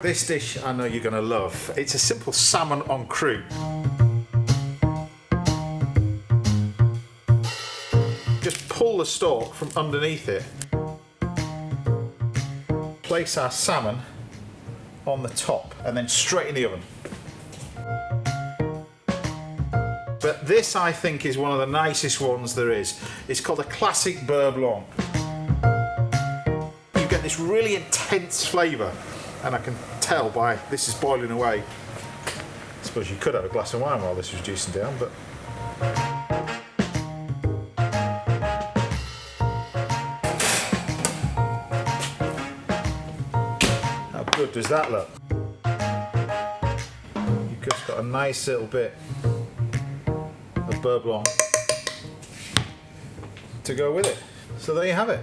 This dish I know you're going to love. It's a simple salmon en croûte. Just pull the stalk from underneath it. Place our salmon on the top and then straight in the oven. But this I think is one of the nicest ones there is. It's called a classic beurre blanc. You get this really intense flavour, and I can tell by this is boiling away. I suppose you could have a glass of wine while this was juicing down, but how good does that look? You've just got a nice little bit of beurre blanc to go with it. So there you have it.